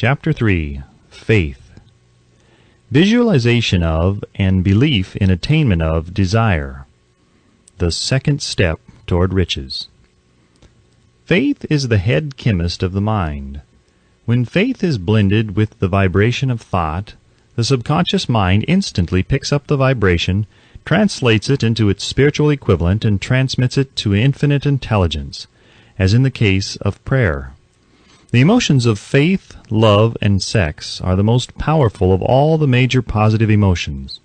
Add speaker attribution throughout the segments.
Speaker 1: Chapter 3. Faith. Visualization of and belief in attainment of desire. The second step toward riches. Faith is the head chemist of the mind. When faith is blended with the vibration of thought, the subconscious mind instantly picks up the vibration, translates it into its spiritual equivalent, and transmits it to infinite intelligence, as in the case of prayer. The emotions of faith, love, and sex are the most powerful of all the major positive emotions.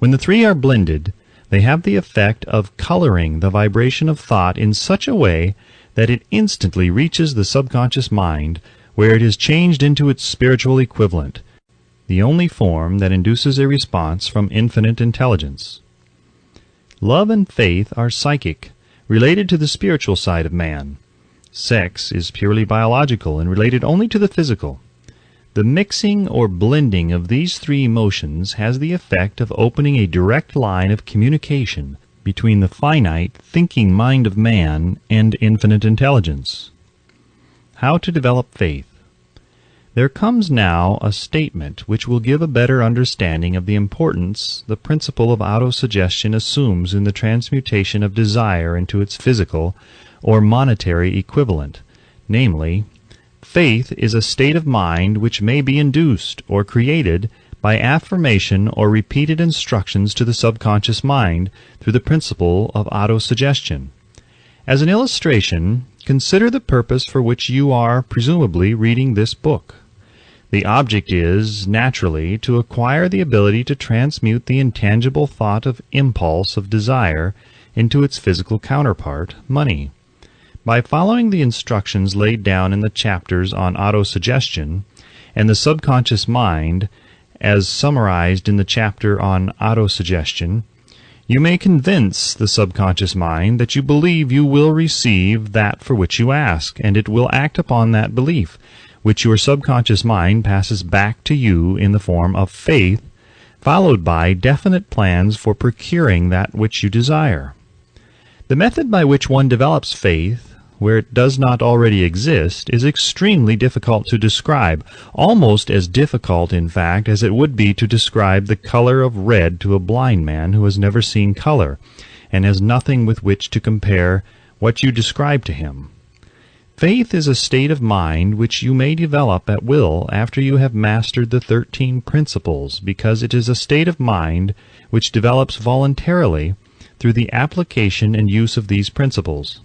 Speaker 1: When the three are blended, they have the effect of coloring the vibration of thought in such a way that it instantly reaches the subconscious mind, where it is changed into its spiritual equivalent, the only form that induces a response from infinite intelligence. Love and faith are psychic, related to the spiritual side of man. Sex is purely biological and related only to the physical. The mixing or blending of these three emotions has the effect of opening a direct line of communication between the finite, thinking mind of man and infinite intelligence. How to develop faith. There comes now a statement which will give a better understanding of the importance the principle of autosuggestion assumes in the transmutation of desire into its physical or monetary equivalent, namely, faith is a state of mind which may be induced or created by affirmation or repeated instructions to the subconscious mind through the principle of autosuggestion. As an illustration, consider the purpose for which you are presumably reading this book. The object is, naturally, to acquire the ability to transmute the intangible thought of impulse of desire into its physical counterpart, money. By following the instructions laid down in the chapters on autosuggestion and the subconscious mind, as summarized in the chapter on autosuggestion, you may convince the subconscious mind that you believe you will receive that for which you ask, and it will act upon that belief, which your subconscious mind passes back to you in the form of faith, followed by definite plans for procuring that which you desire. The method by which one develops faith, where it does not already exist, is extremely difficult to describe, almost as difficult, in fact, as it would be to describe the color of red to a blind man who has never seen color, and has nothing with which to compare what you describe to him. Faith is a state of mind which you may develop at will after you have mastered the 13 principles, because it is a state of mind which develops voluntarily through the application and use of these principles.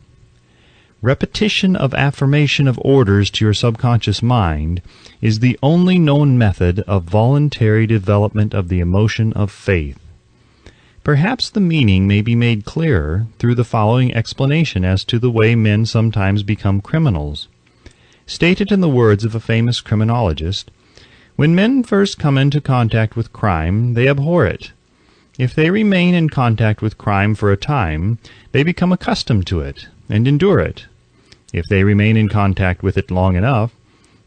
Speaker 1: Repetition of affirmation of orders to your subconscious mind is the only known method of voluntary development of the emotion of faith. Perhaps the meaning may be made clearer through the following explanation as to the way men sometimes become criminals. Stated in the words of a famous criminologist, "When men first come into contact with crime, they abhor it. If they remain in contact with crime for a time, they become accustomed to it and endure it. If they remain in contact with it long enough,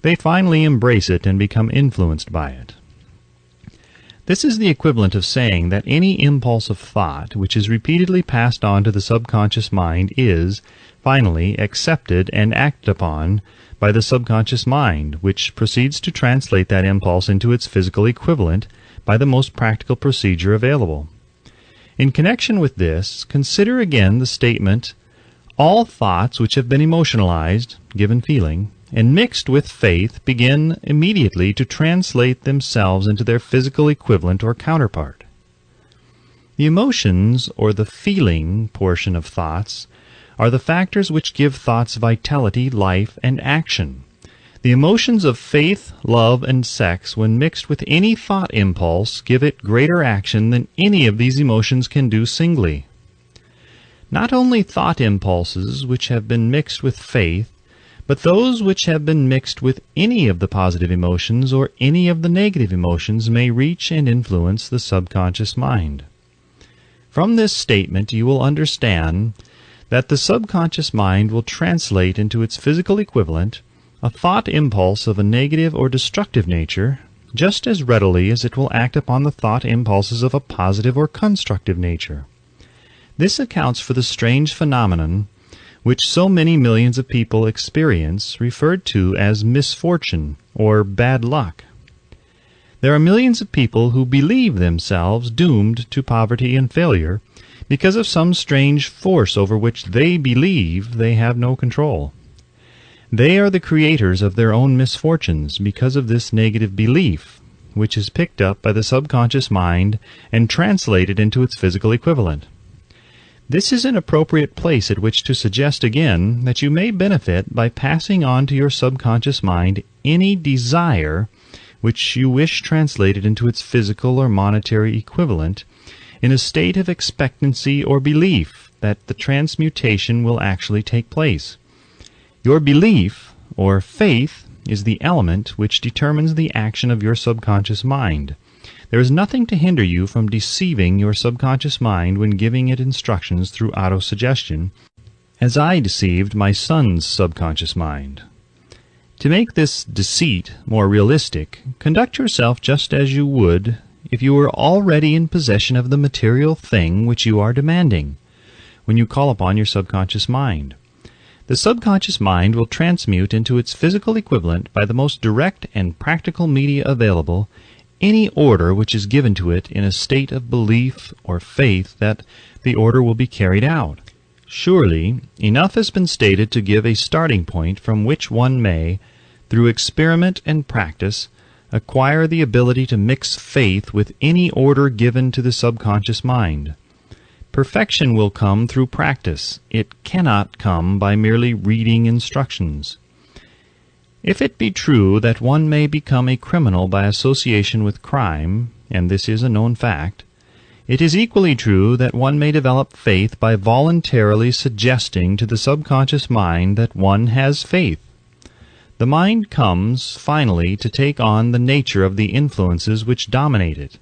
Speaker 1: they finally embrace it and become influenced by it." This is the equivalent of saying that any impulse of thought which is repeatedly passed on to the subconscious mind is, finally, accepted and acted upon by the subconscious mind, which proceeds to translate that impulse into its physical equivalent by the most practical procedure available. In connection with this, consider again the statement, "All thoughts which have been emotionalized, given feeling, and mixed with faith begin immediately to translate themselves into their physical equivalent or counterpart." The emotions, or the feeling portion of thoughts, are the factors which give thoughts vitality, life, and action. The emotions of faith, love, and sex, when mixed with any thought impulse, give it greater action than any of these emotions can do singly. Not only thought impulses which have been mixed with faith, but those which have been mixed with any of the positive emotions or any of the negative emotions may reach and influence the subconscious mind. From this statement you will understand that the subconscious mind will translate into its physical equivalent a thought impulse of a negative or destructive nature just as readily as it will act upon the thought impulses of a positive or constructive nature. This accounts for the strange phenomenon which so many millions of people experience, referred to as misfortune or bad luck. There are millions of people who believe themselves doomed to poverty and failure because of some strange force over which they believe they have no control. They are the creators of their own misfortunes because of this negative belief, which is picked up by the subconscious mind and translated into its physical equivalent. This is an appropriate place at which to suggest again that you may benefit by passing on to your subconscious mind any desire which you wish translated into its physical or monetary equivalent in a state of expectancy or belief that the transmutation will actually take place. Your belief, or faith, is the element which determines the action of your subconscious mind. There is nothing to hinder you from deceiving your subconscious mind when giving it instructions through autosuggestion, as I deceived my son's subconscious mind. To make this deceit more realistic, conduct yourself just as you would if you were already in possession of the material thing which you are demanding, when you call upon your subconscious mind. The subconscious mind will transmute into its physical equivalent by the most direct and practical media available any order which is given to it in a state of belief or faith that the order will be carried out. Surely, enough has been stated to give a starting point from which one may, through experiment and practice, acquire the ability to mix faith with any order given to the subconscious mind. Perfection will come through practice. It cannot come by merely reading instructions. If it be true that one may become a criminal by association with crime, and this is a known fact, it is equally true that one may develop faith by voluntarily suggesting to the subconscious mind that one has faith. The mind comes, finally, to take on the nature of the influences which dominate it.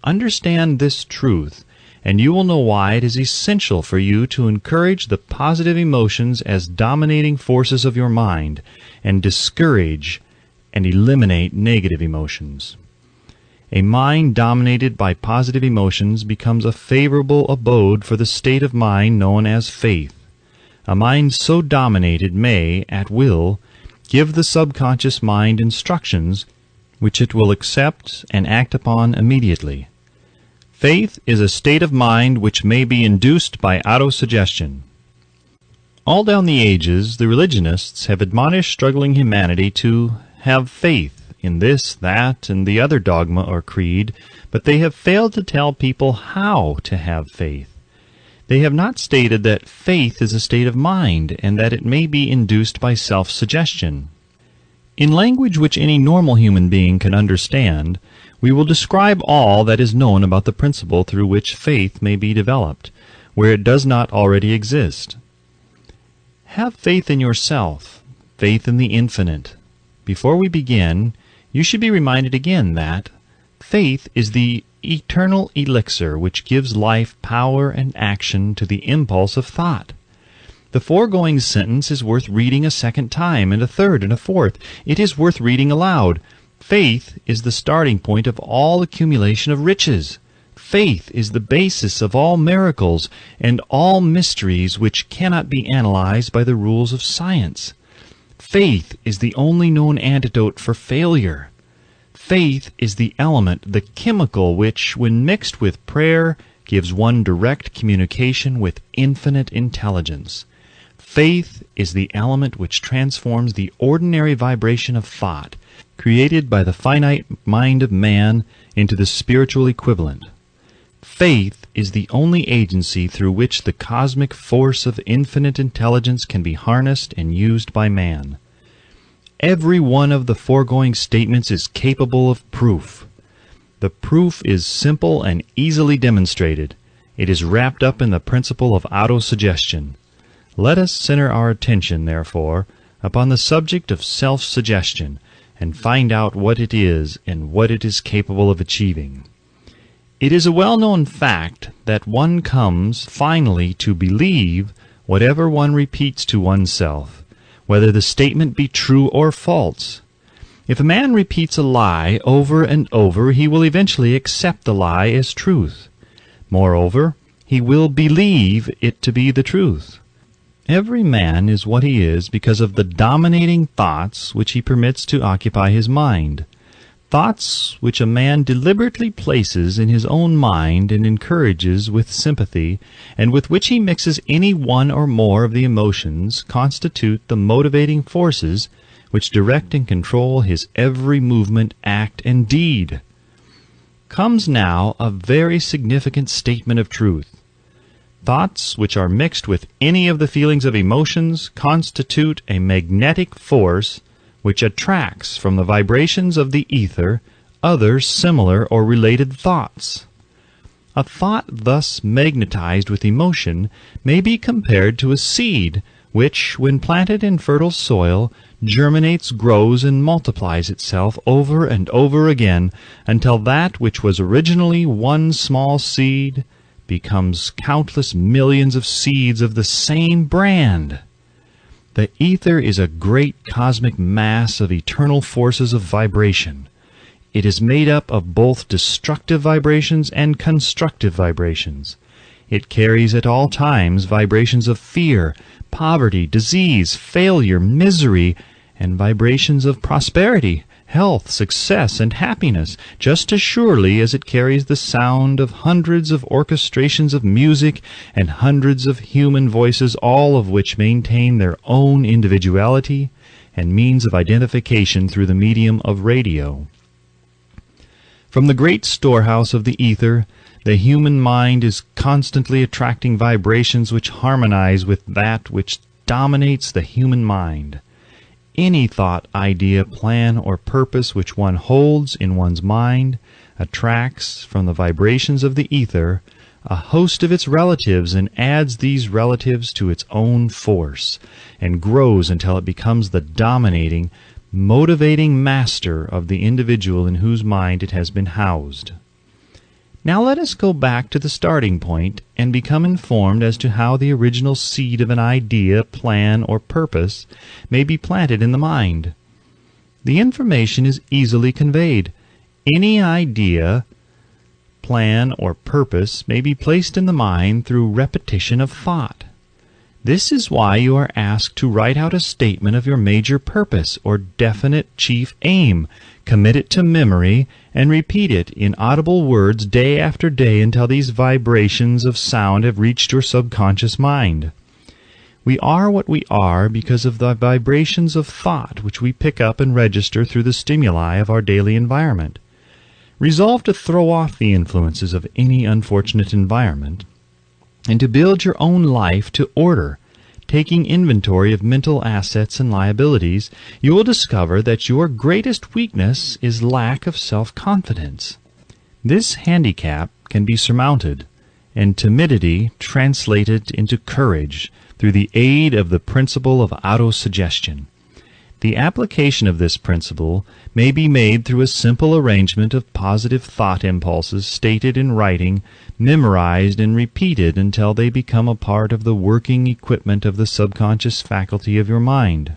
Speaker 1: Understand this truth, and you will know why it is essential for you to encourage the positive emotions as dominating forces of your mind, and discourage and eliminate negative emotions. A mind dominated by positive emotions becomes a favorable abode for the state of mind known as faith. A mind so dominated may, at will, give the subconscious mind instructions which it will accept and act upon immediately. Faith is a state of mind which may be induced by autosuggestion. All down the ages, the religionists have admonished struggling humanity to have faith in this, that, and the other dogma or creed, but they have failed to tell people how to have faith. They have not stated that faith is a state of mind and that it may be induced by self-suggestion. In language which any normal human being can understand, we will describe all that is known about the principle through which faith may be developed, where it does not already exist. Have faith in yourself, faith in the infinite. Before we begin, you should be reminded again that faith is the eternal elixir which gives life power and action to the impulse of thought. The foregoing sentence is worth reading a second time, and a third, and a fourth. It is worth reading aloud. Faith is the starting point of all accumulation of riches. Faith is the basis of all miracles and all mysteries which cannot be analyzed by the rules of science. Faith is the only known antidote for failure. Faith is the element, the chemical, which, when mixed with prayer, gives one direct communication with infinite intelligence. Faith is the element which transforms the ordinary vibration of thought, created by the finite mind of man, into the spiritual equivalent. Faith is the only agency through which the cosmic force of infinite intelligence can be harnessed and used by man. Every one of the foregoing statements is capable of proof. The proof is simple and easily demonstrated. It is wrapped up in the principle of autosuggestion. Let us center our attention, therefore, upon the subject of self-suggestion, and find out what it is and what it is capable of achieving. It is a well-known fact that one comes finally to believe whatever one repeats to oneself, whether the statement be true or false. If a man repeats a lie over and over, he will eventually accept the lie as truth. Moreover, he will believe it to be the truth. Every man is what he is because of the dominating thoughts which he permits to occupy his mind. Thoughts which a man deliberately places in his own mind and encourages with sympathy, and with which he mixes any one or more of the emotions, constitute the motivating forces which direct and control his every movement, act, and deed. Comes now a very significant statement of truth. Thoughts which are mixed with any of the feelings of emotions constitute a magnetic force which attracts from the vibrations of the ether other similar or related thoughts. A thought thus magnetized with emotion may be compared to a seed which, when planted in fertile soil, germinates, grows, and multiplies itself over and over again until that which was originally one small seed becomes countless millions of seeds of the same brand. The ether is a great cosmic mass of eternal forces of vibration. It is made up of both destructive vibrations and constructive vibrations. It carries at all times vibrations of fear, poverty, disease, failure, misery, and vibrations of prosperity, health, success, and happiness, just as surely as it carries the sound of hundreds of orchestrations of music and hundreds of human voices, all of which maintain their own individuality and means of identification through the medium of radio. From the great storehouse of the ether, the human mind is constantly attracting vibrations which harmonize with that which dominates the human mind. Any thought, idea, plan, or purpose which one holds in one's mind attracts from the vibrations of the ether a host of its relatives and adds these relatives to its own force, and grows until it becomes the dominating, motivating master of the individual in whose mind it has been housed. Now let us go back to the starting point and become informed as to how the original seed of an idea, plan, or purpose may be planted in the mind. The information is easily conveyed. Any idea, plan, or purpose may be placed in the mind through repetition of thought. This is why you are asked to write out a statement of your major purpose or definite chief aim, commit it to memory, and repeat it in audible words day after day until these vibrations of sound have reached your subconscious mind. We are what we are because of the vibrations of thought which we pick up and register through the stimuli of our daily environment. Resolve to throw off the influences of any unfortunate environment and to build your own life to order. Taking inventory of mental assets and liabilities, you will discover that your greatest weakness is lack of self-confidence. This handicap can be surmounted, and timidity translated into courage through the aid of the principle of autosuggestion. The application of this principle may be made through a simple arrangement of positive thought impulses stated in writing, memorized and repeated until they become a part of the working equipment of the subconscious faculty of your mind.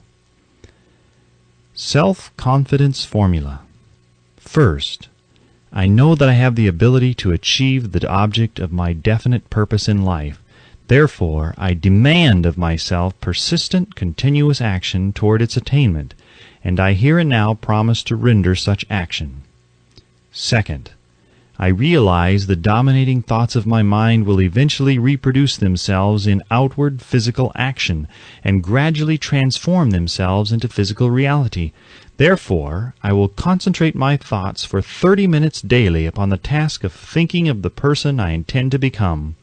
Speaker 1: Self-confidence formula. First, I know that I have the ability to achieve the object of my definite purpose in life. Therefore, I demand of myself persistent, continuous action toward its attainment, and I here and now promise to render such action. Second, I realize the dominating thoughts of my mind will eventually reproduce themselves in outward physical action and gradually transform themselves into physical reality. Therefore, I will concentrate my thoughts for 30 minutes daily upon the task of thinking of the person I intend to become,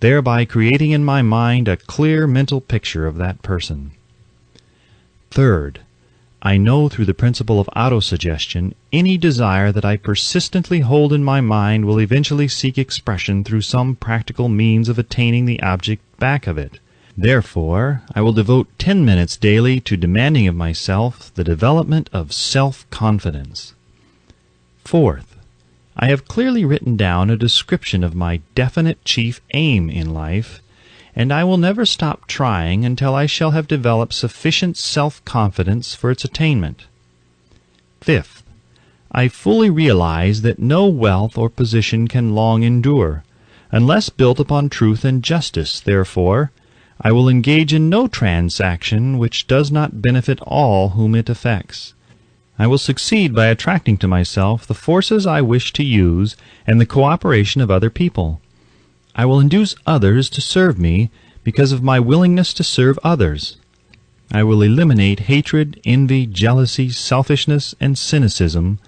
Speaker 1: thereby creating in my mind a clear mental picture of that person. Third, I know through the principle of autosuggestion any desire that I persistently hold in my mind will eventually seek expression through some practical means of attaining the object back of it. Therefore, I will devote 10 minutes daily to demanding of myself the development of self-confidence. Fourth, I have clearly written down a description of my definite chief aim in life, and I will never stop trying until I shall have developed sufficient self-confidence for its attainment. Fifth, I fully realize that no wealth or position can long endure, unless built upon truth and justice. Therefore, I will engage in no transaction which does not benefit all whom it affects. I will succeed by attracting to myself the forces I wish to use and the cooperation of other people. I will induce others to serve me because of my willingness to serve others. I will eliminate hatred, envy, jealousy, selfishness, and cynicism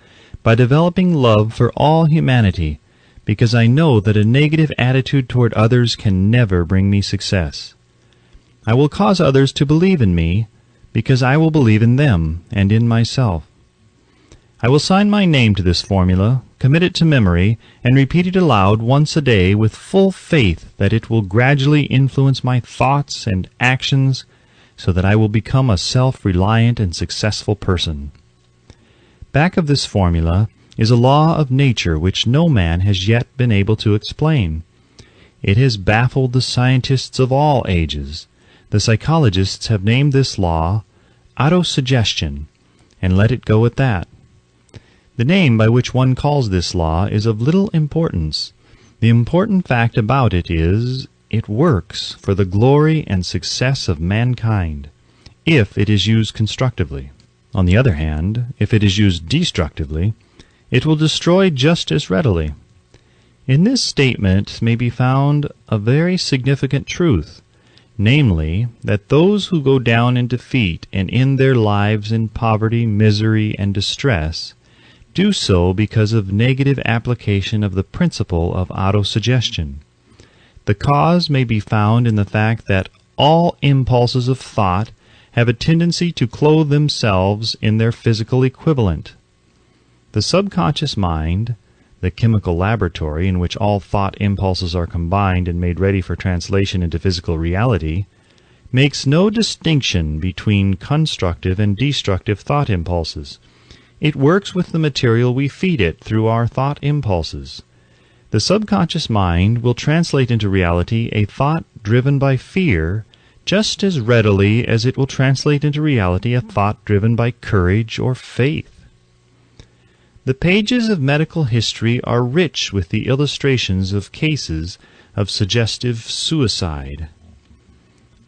Speaker 1: by developing love for all humanity, because I know that a negative attitude toward others can never bring me success. I will cause others to believe in me, because I will believe in them and in myself. I will sign my name to this formula, commit it to memory, and repeat it aloud once a day with full faith that it will gradually influence my thoughts and actions so that I will become a self-reliant and successful person. Back of this formula is a law of nature which no man has yet been able to explain. It has baffled the scientists of all ages. The psychologists have named this law autosuggestion, and let it go at that. The name by which one calls this law is of little importance. The important fact about it is, it works for the glory and success of mankind, if it is used constructively. On the other hand, if it is used destructively, it will destroy just as readily. In this statement may be found a very significant truth, namely, that those who go down in defeat and end their lives in poverty, misery, and distress do so because of negative application of the principle of autosuggestion. The cause may be found in the fact that all impulses of thought have a tendency to clothe themselves in their physical equivalent. The subconscious mind, the chemical laboratory in which all thought impulses are combined and made ready for translation into physical reality, makes no distinction between constructive and destructive thought impulses. It works with the material we feed it through our thought impulses. The subconscious mind will translate into reality a thought driven by fear just as readily as it will translate into reality a thought driven by courage or faith. The pages of medical history are rich with the illustrations of cases of suggestive suicide.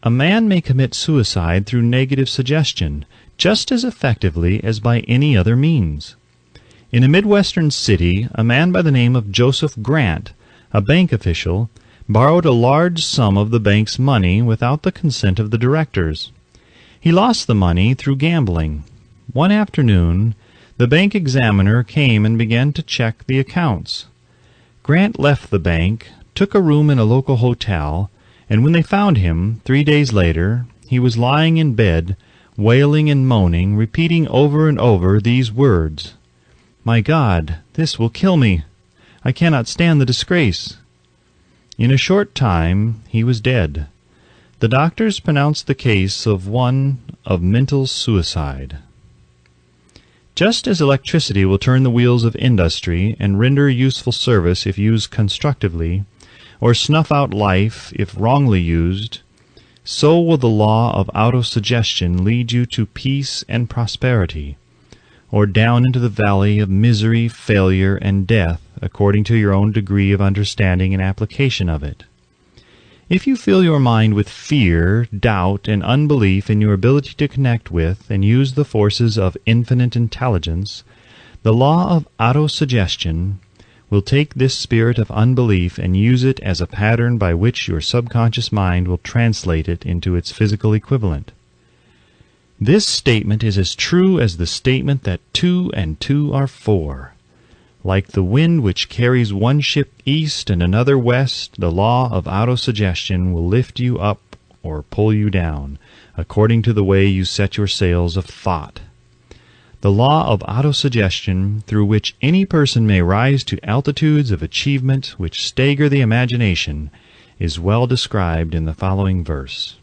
Speaker 1: A man may commit suicide through negative suggestion just as effectively as by any other means. In a Midwestern city, a man by the name of Joseph Grant, a bank official, borrowed a large sum of the bank's money without the consent of the directors. He lost the money through gambling. One afternoon, the bank examiner came and began to check the accounts. Grant left the bank, took a room in a local hotel, and when they found him, 3 days later, he was lying in bed, wailing and moaning, repeating over and over these words, "My God, this will kill me. I cannot stand the disgrace." In a short time he was dead. The doctors pronounced the case of one of mental suicide. Just as electricity will turn the wheels of industry and render useful service if used constructively, or snuff out life if wrongly used, so will the law of autosuggestion lead you to peace and prosperity, or down into the valley of misery, failure, and death, according to your own degree of understanding and application of it. If you fill your mind with fear, doubt, and unbelief in your ability to connect with and use the forces of infinite intelligence, the law of autosuggestion will take this spirit of unbelief and use it as a pattern by which your subconscious mind will translate it into its physical equivalent. This statement is as true as the statement that 2 and 2 are 4. Like the wind which carries one ship east and another west, the law of autosuggestion will lift you up or pull you down, according to the way you set your sails of thought. The law of autosuggestion, through which any person may rise to altitudes of achievement which stagger the imagination, is well described in the following verse.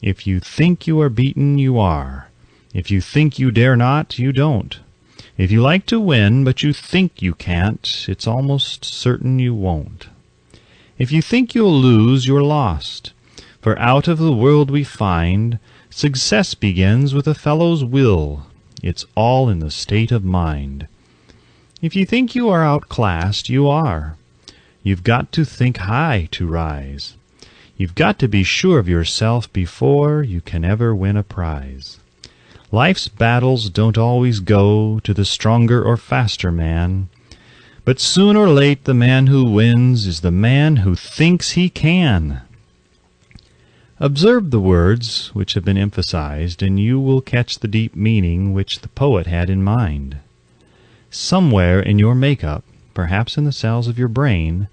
Speaker 1: If you think you are beaten, you are. If you think you dare not, you don't. If you like to win, but you think you can't, it's almost certain you won't. If you think you'll lose, you're lost. For out of the world we find, success begins with a fellow's will. It's all in the state of mind. If you think you are outclassed, you are. You've got to think high to rise. You've got to be sure of yourself before you can ever win a prize. Life's battles don't always go to the stronger or faster man, but soon or late the man who wins is the man who thinks he can. Observe the words which have been emphasized, and you will catch the deep meaning which the poet had in mind. Somewhere in your makeup, perhaps in the cells of your brain,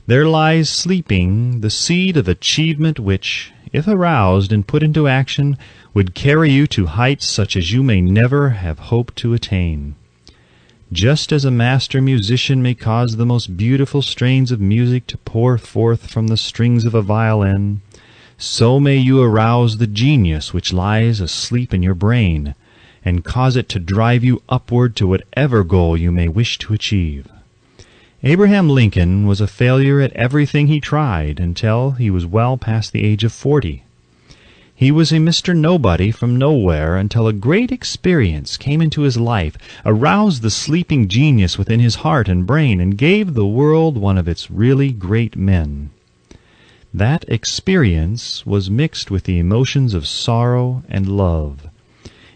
Speaker 1: there lies sleeping the seed of achievement which, if aroused and put into action, would carry you to heights such as you may never have hoped to attain. Just as a master musician may cause the most beautiful strains of music to pour forth from the strings of a violin, so may you arouse the genius which lies asleep in your brain, and cause it to drive you upward to whatever goal you may wish to achieve. Abraham Lincoln was a failure at everything he tried until he was well past the age of 40. He was a Mr. Nobody from nowhere until a great experience came into his life, aroused the sleeping genius within his heart and brain, and gave the world one of its really great men. That experience was mixed with the emotions of sorrow and love.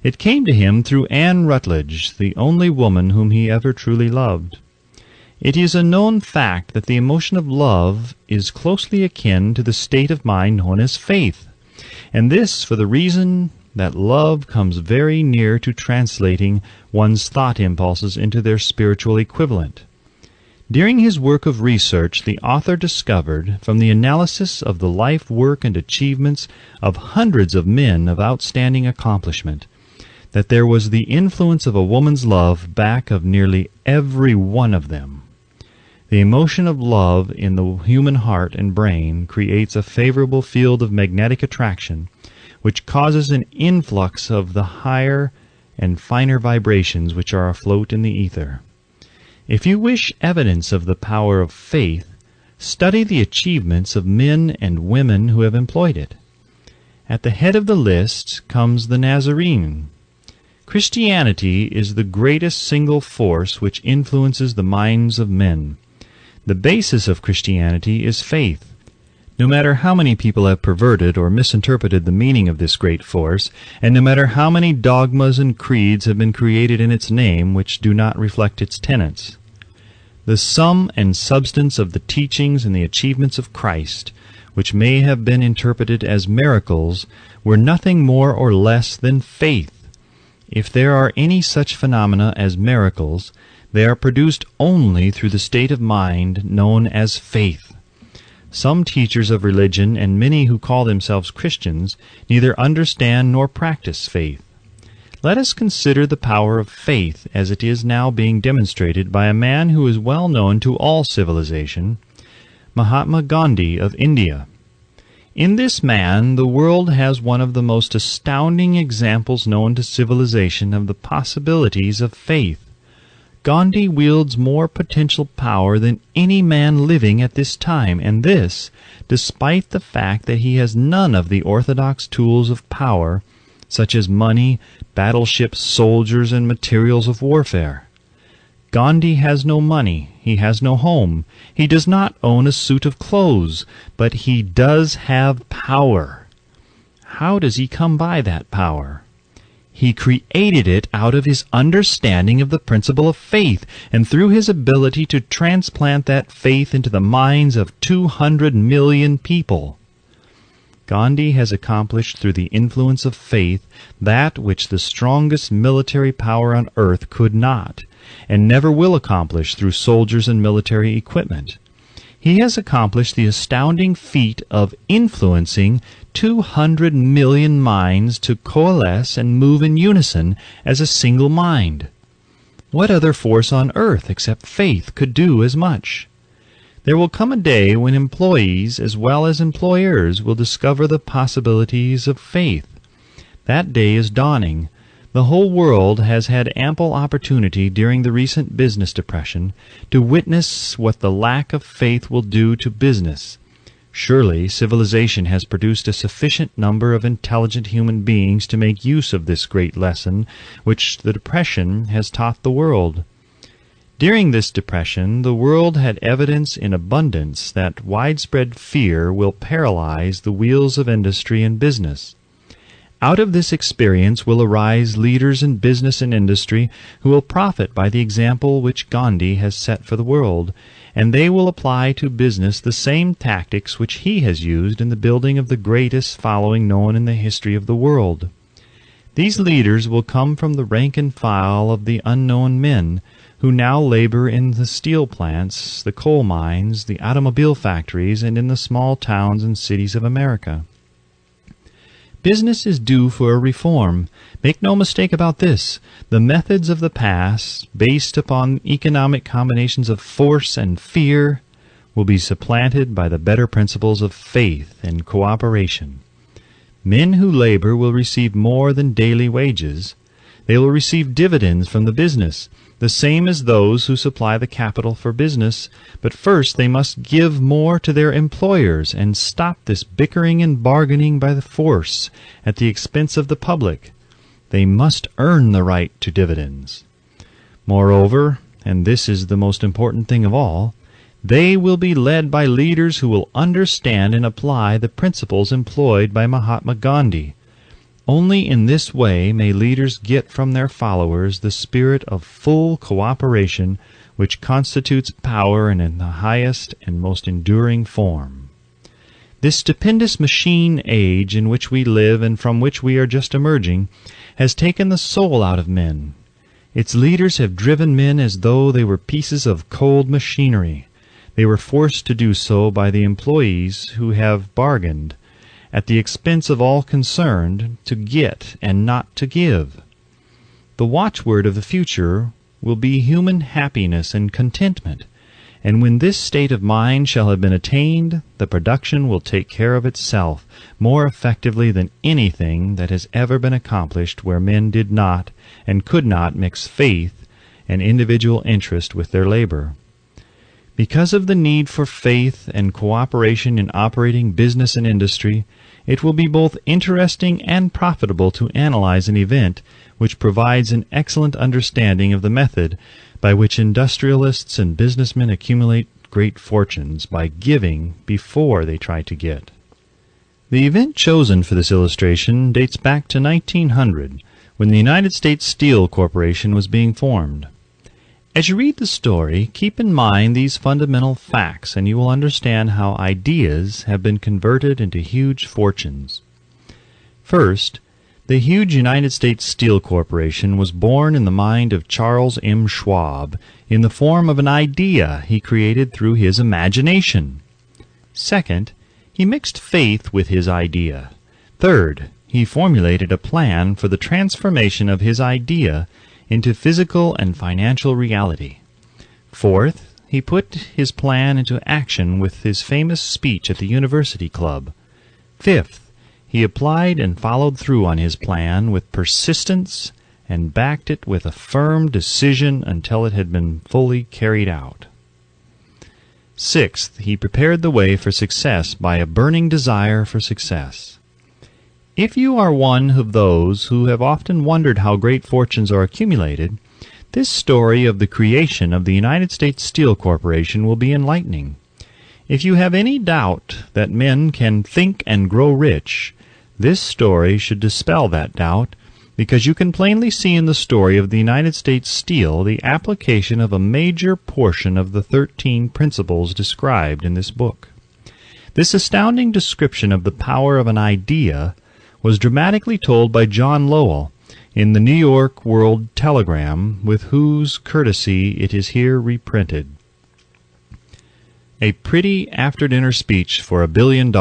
Speaker 1: It came to him through Anne Rutledge, the only woman whom he ever truly loved. It is a known fact that the emotion of love is closely akin to the state of mind known as faith, and this for the reason that love comes very near to translating one's thought impulses into their spiritual equivalent. During his work of research, the author discovered, from the analysis of the life, work, and achievements of hundreds of men of outstanding accomplishment, that there was the influence of a woman's love back of nearly every one of them. The emotion of love in the human heart and brain creates a favorable field of magnetic attraction, which causes an influx of the higher and finer vibrations which are afloat in the ether. If you wish evidence of the power of faith, study the achievements of men and women who have employed it. At the head of the list comes the Nazarene. Christianity is the greatest single force which influences the minds of men. The basis of Christianity is faith. No matter how many people have perverted or misinterpreted the meaning of this great force, and no matter how many dogmas and creeds have been created in its name which do not reflect its tenets, the sum and substance of the teachings and the achievements of Christ, which may have been interpreted as miracles, were nothing more or less than faith. If there are any such phenomena as miracles, they are produced only through the state of mind known as faith. Some teachers of religion and many who call themselves Christians neither understand nor practice faith. Let us consider the power of faith as it is now being demonstrated by a man who is well known to all civilization, Mahatma Gandhi of India. In this man, the world has one of the most astounding examples known to civilization of the possibilities of faith. Gandhi wields more potential power than any man living at this time, and this, despite the fact that he has none of the orthodox tools of power, such as money, battleships, soldiers, and materials of warfare. Gandhi has no money, he has no home, he does not own a suit of clothes, but he does have power. How does he come by that power? He created it out of his understanding of the principle of faith, and through his ability to transplant that faith into the minds of 200 million people. Gandhi has accomplished through the influence of faith that which the strongest military power on earth could not, and never will accomplish through soldiers and military equipment. He has accomplished the astounding feat of influencing 200 million minds to coalesce and move in unison as a single mind. What other force on earth except faith could do as much? There will come a day when employees as well as employers will discover the possibilities of faith. That day is dawning. The whole world has had ample opportunity during the recent business depression to witness what the lack of faith will do to business. Surely civilization has produced a sufficient number of intelligent human beings to make use of this great lesson which the depression has taught the world. During this depression, the world had evidence in abundance that widespread fear will paralyze the wheels of industry and business. Out of this experience will arise leaders in business and industry who will profit by the example which Gandhi has set for the world, and they will apply to business the same tactics which he has used in the building of the greatest following known in the history of the world. These leaders will come from the rank and file of the unknown men who now labor in the steel plants, the coal mines, the automobile factories, and in the small towns and cities of America. Business is due for a reform. Make no mistake about this. The methods of the past, based upon economic combinations of force and fear, will be supplanted by the better principles of faith and cooperation. Men who labor will receive more than daily wages. They will receive dividends from the business, the same as those who supply the capital for business, but first they must give more to their employers and stop this bickering and bargaining by the force at the expense of the public. They must earn the right to dividends. Moreover, and this is the most important thing of all, they will be led by leaders who will understand and apply the principles employed by Mahatma Gandhi. Only in this way may leaders get from their followers the spirit of full cooperation which constitutes power in the highest and most enduring form. This stupendous machine age in which we live and from which we are just emerging has taken the soul out of men. Its leaders have driven men as though they were pieces of cold machinery. They were forced to do so by the employees who have bargained, at the expense of all concerned, to get and not to give. The watchword of the future will be human happiness and contentment, and when this state of mind shall have been attained, the production will take care of itself more effectively than anything that has ever been accomplished where men did not and could not mix faith and individual interest with their labor. Because of the need for faith and cooperation in operating business and industry, it will be both interesting and profitable to analyze an event which provides an excellent understanding of the method by which industrialists and businessmen accumulate great fortunes by giving before they try to get. The event chosen for this illustration dates back to 1900, when the United States Steel Corporation was being formed. As you read the story, keep in mind these fundamental facts, and you will understand how ideas have been converted into huge fortunes. First, the huge United States Steel Corporation was born in the mind of Charles M. Schwab in the form of an idea he created through his imagination. Second, he mixed faith with his idea. Third, he formulated a plan for the transformation of his idea into physical and financial reality. Fourth, he put his plan into action with his famous speech at the University Club. Fifth, he applied and followed through on his plan with persistence and backed it with a firm decision until it had been fully carried out. Sixth, he prepared the way for success by a burning desire for success. If you are one of those who have often wondered how great fortunes are accumulated, this story of the creation of the United States Steel Corporation will be enlightening. If you have any doubt that men can think and grow rich, this story should dispel that doubt, because you can plainly see in the story of the United States Steel the application of a major portion of the 13 principles described in this book. This astounding description of the power of an idea was dramatically told by John Lowell in the New York World Telegram, with whose courtesy it is here reprinted. A pretty after-dinner speech for $1 billion.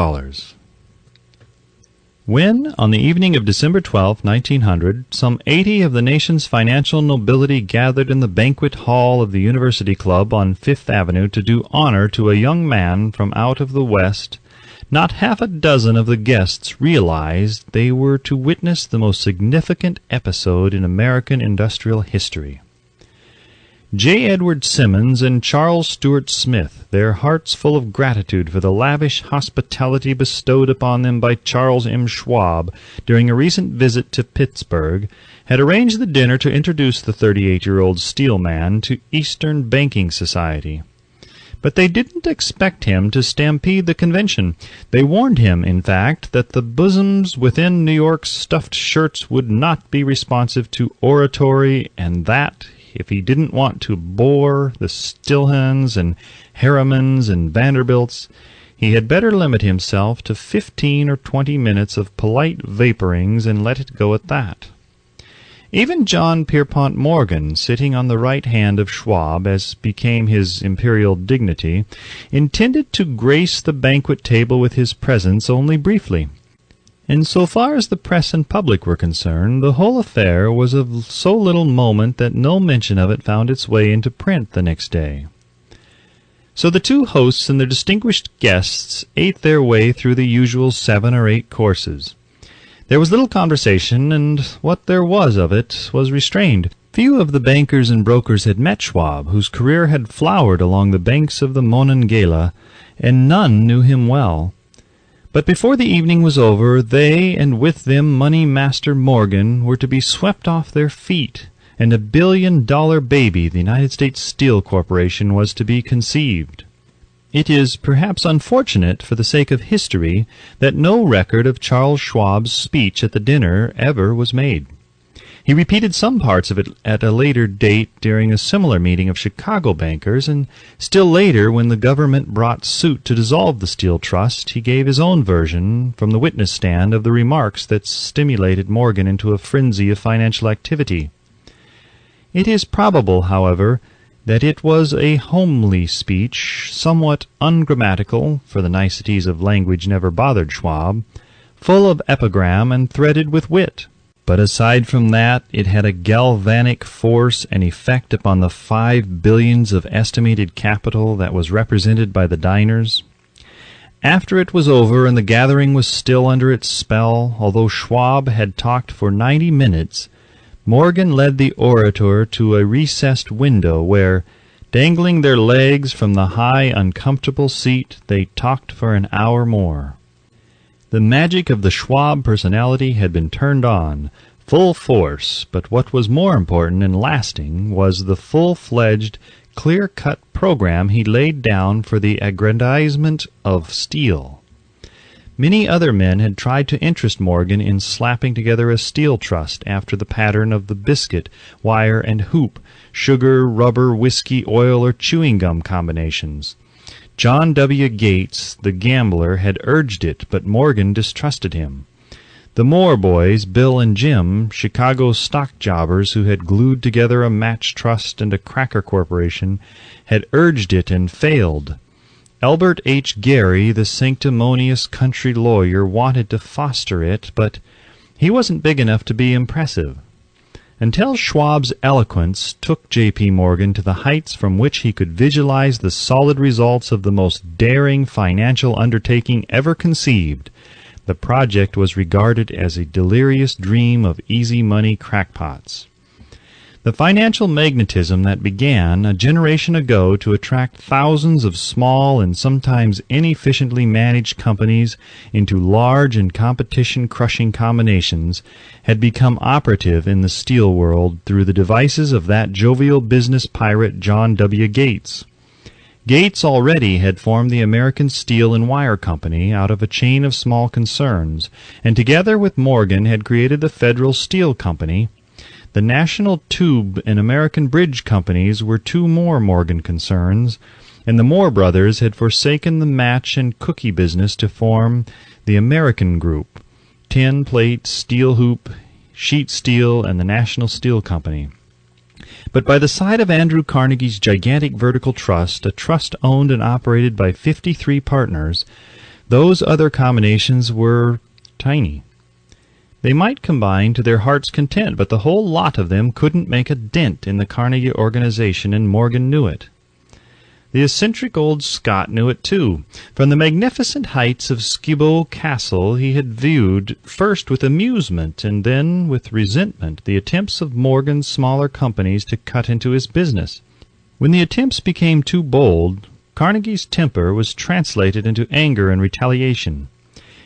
Speaker 1: When, on the evening of December 12, 1900, some 80 of the nation's financial nobility gathered in the banquet hall of the University Club on Fifth Avenue to do honor to a young man from out of the West, not half a dozen of the guests realized they were to witness the most significant episode in American industrial history. J. Edward Simmons and Charles Stewart Smith, their hearts full of gratitude for the lavish hospitality bestowed upon them by Charles M. Schwab during a recent visit to Pittsburgh, had arranged the dinner to introduce the 38-year-old steel man to Eastern Banking Society. But they didn't expect him to stampede the convention. They warned him, in fact, that the bosoms within New York's stuffed shirts would not be responsive to oratory, and that, if he didn't want to bore the Stillhans and Harrimans and Vanderbilts, he had better limit himself to 15 or 20 minutes of polite vaporings and let it go at that. Even John Pierpont Morgan, sitting on the right hand of Schwab, as became his imperial dignity, intended to grace the banquet table with his presence only briefly. And so far as the press and public were concerned, the whole affair was of so little moment that no mention of it found its way into print the next day. So the two hosts and their distinguished guests ate their way through the usual 7 or 8 courses. There was little conversation, and what there was of it was restrained. Few of the bankers and brokers had met Schwab, whose career had flowered along the banks of the Monongahela, and none knew him well. But before the evening was over, they, and with them Money Master Morgan, were to be swept off their feet, and a billion-dollar baby, the United States Steel Corporation, was to be conceived. It is perhaps unfortunate, for the sake of history, that no record of Charles Schwab's speech at the dinner ever was made. He repeated some parts of it at a later date during a similar meeting of Chicago bankers, and still later, when the government brought suit to dissolve the Steel Trust, he gave his own version from the witness stand of the remarks that stimulated Morgan into a frenzy of financial activity. It is probable, however, that it was a homely speech, somewhat ungrammatical, for the niceties of language never bothered Schwab, full of epigram and threaded with wit. But aside from that, it had a galvanic force and effect upon the 5 billions of estimated capital that was represented by the diners. After it was over and the gathering was still under its spell, although Schwab had talked for 90 minutes, Morgan led the orator to a recessed window where, dangling their legs from the high, uncomfortable seat, they talked for an hour more. The magic of the Schwab personality had been turned on, full force, but what was more important and lasting was the full-fledged, clear-cut program he laid down for the aggrandizement of steel. Many other men had tried to interest Morgan in slapping together a steel trust after the pattern of the biscuit, wire, and hoop, sugar, rubber, whiskey, oil, or chewing gum combinations. John W. Gates, the gambler, had urged it, but Morgan distrusted him. The Moore boys, Bill and Jim, Chicago stock jobbers who had glued together a match trust and a cracker corporation, had urged it and failed. Albert H. Gary, the sanctimonious country lawyer, wanted to foster it, but he wasn't big enough to be impressive. Until Schwab's eloquence took J.P. Morgan to the heights from which he could visualize the solid results of the most daring financial undertaking ever conceived, the project was regarded as a delirious dream of easy money crackpots. The financial magnetism that began a generation ago to attract thousands of small and sometimes inefficiently managed companies into large and competition-crushing combinations had become operative in the steel world through the devices of that jovial business pirate John W. Gates. Gates already had formed the American Steel and Wire Company out of a chain of small concerns, and together with Morgan had created the Federal Steel Company. The National Tube and American Bridge Companies were 2 more Morgan concerns, and the Moore brothers had forsaken the match and cookie business to form the American Group, tin, plate, steel hoop, sheet steel, and the National Steel Company. But by the side of Andrew Carnegie's gigantic vertical trust, a trust owned and operated by 53 partners, those other combinations were tiny. They might combine to their heart's content, but the whole lot of them couldn't make a dent in the Carnegie organization, and Morgan knew it. The eccentric old Scot knew it too. From the magnificent heights of Skibo Castle he had viewed, first with amusement and then with resentment, the attempts of Morgan's smaller companies to cut into his business. When the attempts became too bold, Carnegie's temper was translated into anger and retaliation.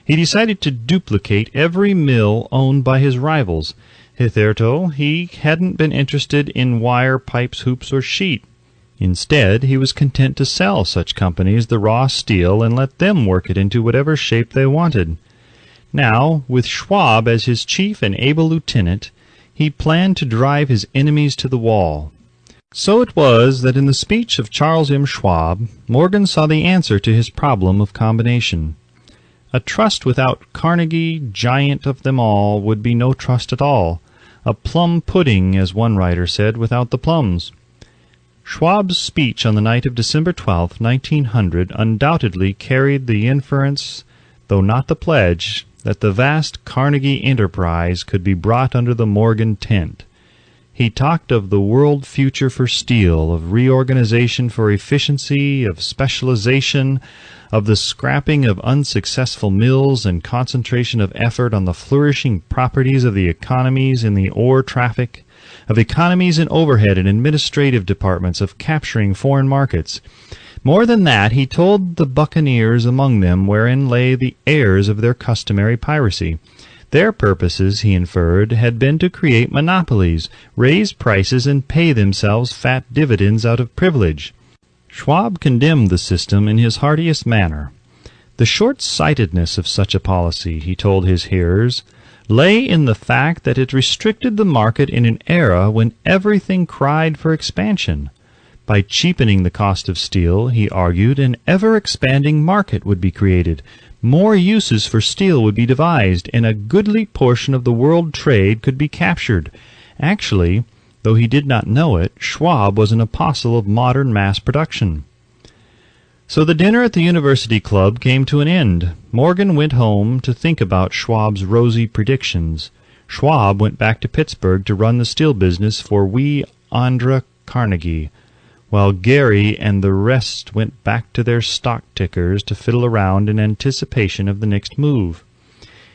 Speaker 1: He decided to duplicate every mill owned by his rivals. Hitherto he hadn't been interested in wire, pipes, hoops, or sheet. Instead, he was content to sell such companies the raw steel and let them work it into whatever shape they wanted. Now, with Schwab as his chief and able lieutenant, he planned to drive his enemies to the wall. So it was that in the speech of Charles M. Schwab, Morgan saw the answer to his problem of combination. A trust without Carnegie, giant of them all, would be no trust at all. A plum pudding, as one writer said, without the plums. Schwab's speech on the night of December 12, 1900, undoubtedly carried the inference, though not the pledge, that the vast Carnegie enterprise could be brought under the Morgan tent. He talked of the world future for steel, of reorganization for efficiency, of specialization, of the scrapping of unsuccessful mills and concentration of effort on the flourishing properties of the economies in the ore traffic, of economies in overhead and administrative departments, of capturing foreign markets. More than that, he told the buccaneers among them wherein lay the heirs of their customary piracy. Their purposes, he inferred, had been to create monopolies, raise prices, and pay themselves fat dividends out of privilege. Schwab condemned the system in his heartiest manner. The short-sightedness of such a policy, he told his hearers, lay in the fact that it restricted the market in an era when everything cried for expansion. By cheapening the cost of steel, he argued, an ever-expanding market would be created. More uses for steel would be devised, and a goodly portion of the world trade could be captured. Actually, though he did not know it, Schwab was an apostle of modern mass production. So the dinner at the University Club came to an end. Morgan went home to think about Schwab's rosy predictions. Schwab went back to Pittsburgh to run the steel business for wee Andra Carnegie, while Gary and the rest went back to their stock tickers to fiddle around in anticipation of the next move.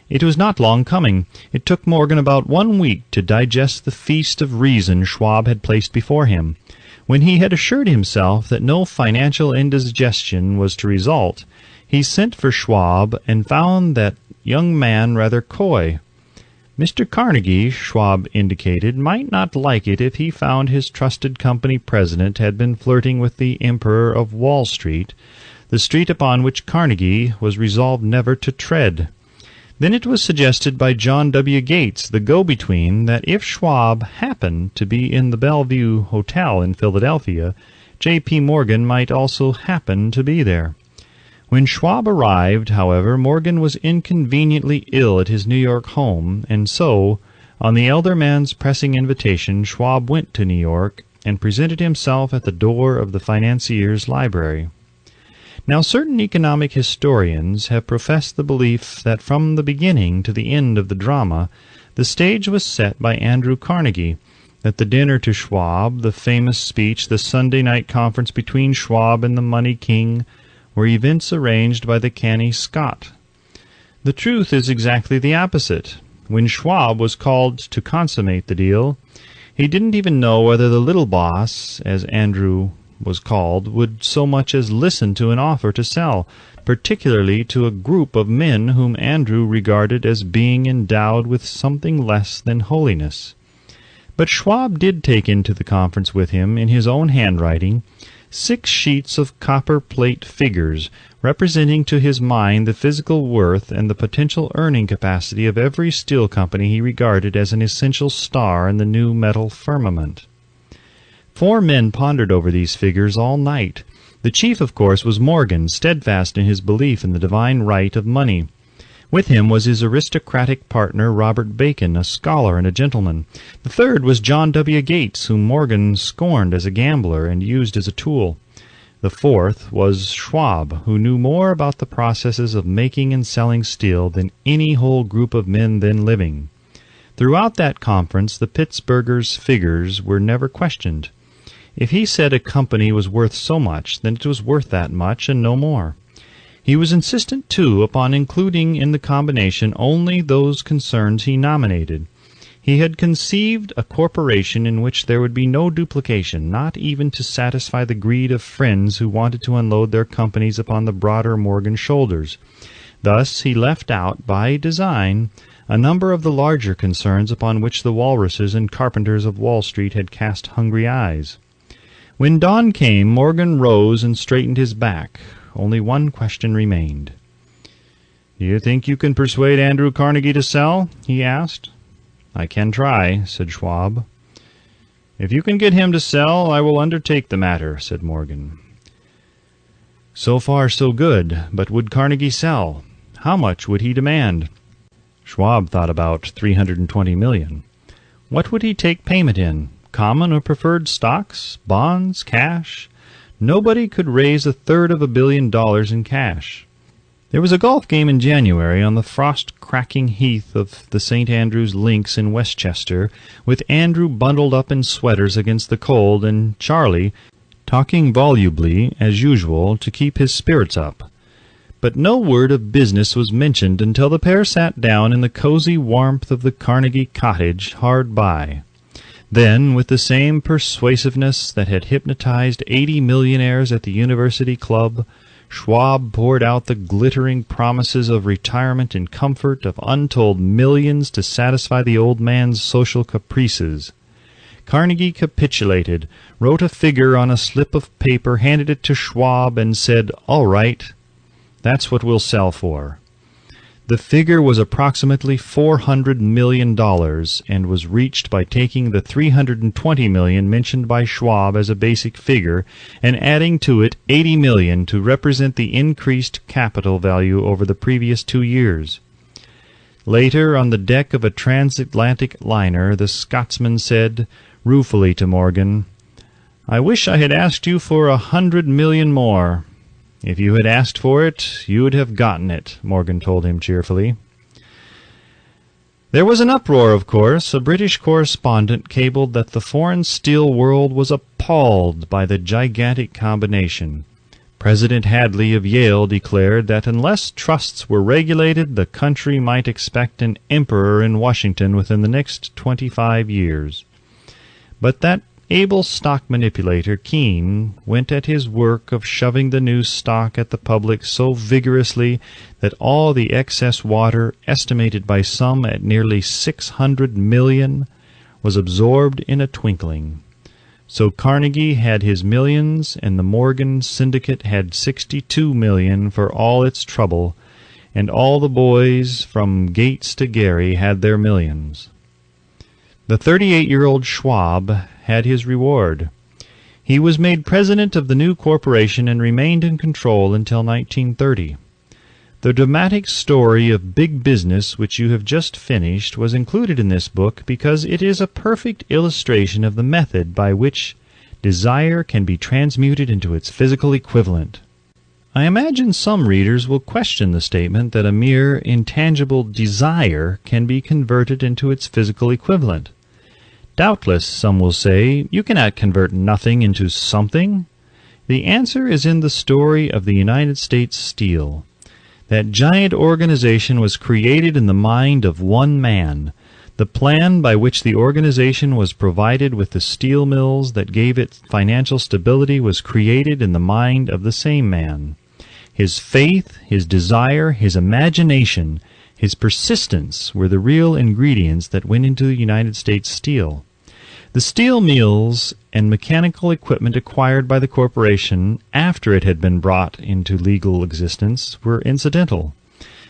Speaker 1: It was not long coming. It took Morgan about 1 week to digest the feast of reason Schwab had placed before him. When he had assured himself that no financial indigestion was to result, he sent for Schwab and found that young man rather coy. Mr. Carnegie, Schwab indicated, might not like it if he found his trusted company president had been flirting with the Emperor of Wall Street, the street upon which Carnegie was resolved never to tread. Then it was suggested by John W. Gates, the go-between, that if Schwab happened to be in the Bellevue Hotel in Philadelphia, J.P. Morgan might also happen to be there. When Schwab arrived, however, Morgan was inconveniently ill at his New York home, and so, on the elder man's pressing invitation, Schwab went to New York and presented himself at the door of the financier's library. Now, certain economic historians have professed the belief that from the beginning to the end of the drama, the stage was set by Andrew Carnegie, that the dinner to Schwab, the famous speech, the Sunday night conference between Schwab and the money king, were events arranged by the canny Scot. The truth is exactly the opposite. When Schwab was called to consummate the deal, he didn't even know whether the little boss, as Andrew was called, would so much as listen to an offer to sell, particularly to a group of men whom Andrew regarded as being endowed with something less than holiness. But Schwab did take into the conference with him, in his own handwriting, 6 sheets of copper-plate figures, representing to his mind the physical worth and the potential earning capacity of every steel company he regarded as an essential star in the new metal firmament. 4 men pondered over these figures all night. The chief, of course, was Morgan, steadfast in his belief in the divine right of money. With him was his aristocratic partner, Robert Bacon, a scholar and a gentleman. The third was John W. Gates, whom Morgan scorned as a gambler and used as a tool. The fourth was Schwab, who knew more about the processes of making and selling steel than any whole group of men then living. Throughout that conference, the Pittsburgher's figures were never questioned. If he said a company was worth so much, then it was worth that much and no more. He was insistent, too, upon including in the combination only those concerns he nominated. He had conceived a corporation in which there would be no duplication, not even to satisfy the greed of friends who wanted to unload their companies upon the broader Morgan shoulders. Thus he left out, by design, a number of the larger concerns upon which the walruses and carpenters of Wall Street had cast hungry eyes. When dawn came, Morgan rose and straightened his back. Only one question remained. "Do you think you can persuade Andrew Carnegie to sell?" he asked. "I can try," said Schwab. "If you can get him to sell, I will undertake the matter," said Morgan. So far so good, but would Carnegie sell? How much would he demand? Schwab thought about $320 million. What would he take payment in? Common or preferred stocks? Bonds? Cash? Nobody could raise $333 million in cash. There was a golf game in January on the frost-cracking heath of the St. Andrew's Links in Westchester, with Andrew bundled up in sweaters against the cold, and Charlie talking volubly, as usual, to keep his spirits up. But no word of business was mentioned until the pair sat down in the cozy warmth of the Carnegie cottage hard by. Then, with the same persuasiveness that had hypnotized 80 millionaires at the University Club, Schwab poured out the glittering promises of retirement and comfort, of untold millions to satisfy the old man's social caprices. Carnegie capitulated, wrote a figure on a slip of paper, handed it to Schwab, and said, "All right, that's what we'll sell for." The figure was approximately $400 million, and was reached by taking the $320 million mentioned by Schwab as a basic figure, and adding to it $80 million to represent the increased capital value over the previous 2 years. Later, on the deck of a transatlantic liner, the Scotsman said ruefully to Morgan, "I wish I had asked you for $100 million more." "If you had asked for it, you would have gotten it," Morgan told him cheerfully. There was an uproar, of course. A British correspondent cabled that the foreign steel world was appalled by the gigantic combination. President Hadley of Yale declared that unless trusts were regulated, the country might expect an emperor in Washington within the next 25 years. But that able stock manipulator, Keene, went at his work of shoving the new stock at the public so vigorously that all the excess water, estimated by some at nearly 600 million, was absorbed in a twinkling. So Carnegie had his millions, and the Morgan Syndicate had 62 million for all its trouble, and all the boys from Gates to Gary had their millions. The 38-year-old Schwab had his reward. He was made president of the new corporation and remained in control until 1930. The dramatic story of big business which you have just finished was included in this book because it is a perfect illustration of the method by which desire can be transmuted into its physical equivalent. I imagine some readers will question the statement that a mere intangible desire can be converted into its physical equivalent. Doubtless, some will say, you cannot convert nothing into something. The answer is in the story of the United States Steel. That giant organization was created in the mind of one man. The plan by which the organization was provided with the steel mills that gave it financial stability was created in the mind of the same man. His faith, his desire, his imagination, his persistence were the real ingredients that went into United States Steel. The steel mills and mechanical equipment acquired by the corporation after it had been brought into legal existence were incidental,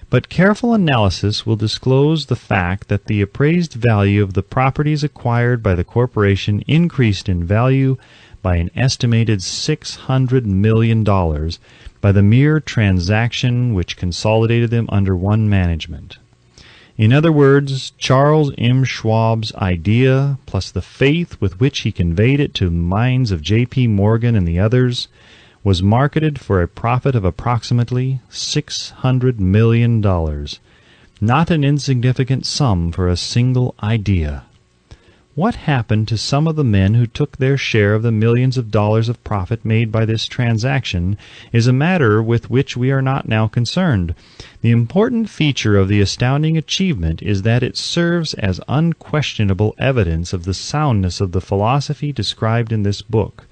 Speaker 1: but careful analysis will disclose the fact that the appraised value of the properties acquired by the corporation increased in value by an estimated $600 million by the mere transaction which consolidated them under one management. In other words, Charles M. Schwab's idea, plus the faith with which he conveyed it to the minds of J.P. Morgan and the others, was marketed for a profit of approximately $600 million. Not an insignificant sum for a single idea. What happened to some of the men who took their share of the millions of dollars of profit made by this transaction is a matter with which we are not now concerned. The important feature of the astounding achievement is that it serves as unquestionable evidence of the soundness of the philosophy described in this book,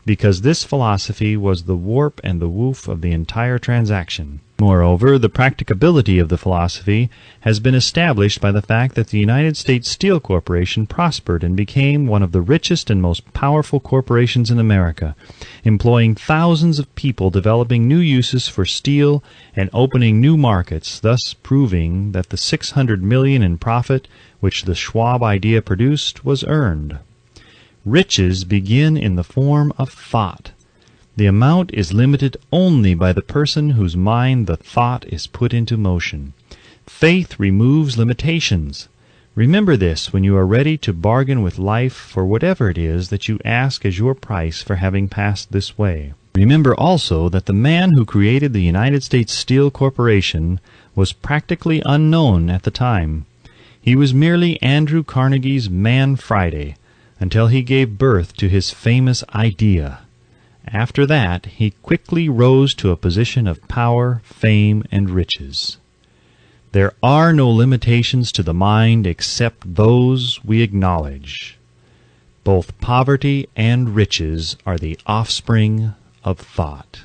Speaker 1: because this philosophy was the warp and the woof of the entire transaction. Moreover, the practicability of the philosophy has been established by the fact that the United States Steel Corporation prospered and became one of the richest and most powerful corporations in America, employing thousands of people, developing new uses for steel, and opening new markets, thus proving that the $600 million in profit which the Schwab idea produced was earned. Riches begin in the form of thought. The amount is limited only by the person whose mind the thought is put into motion. Faith removes limitations. Remember this when you are ready to bargain with life for whatever it is that you ask as your price for having passed this way. Remember also that the man who created the United States Steel Corporation was practically unknown at the time. He was merely Andrew Carnegie's Man Friday, until he gave birth to his famous idea. After that, he quickly rose to a position of power, fame, and riches. There are no limitations to the mind except those we acknowledge. Both poverty and riches are the offspring of thought.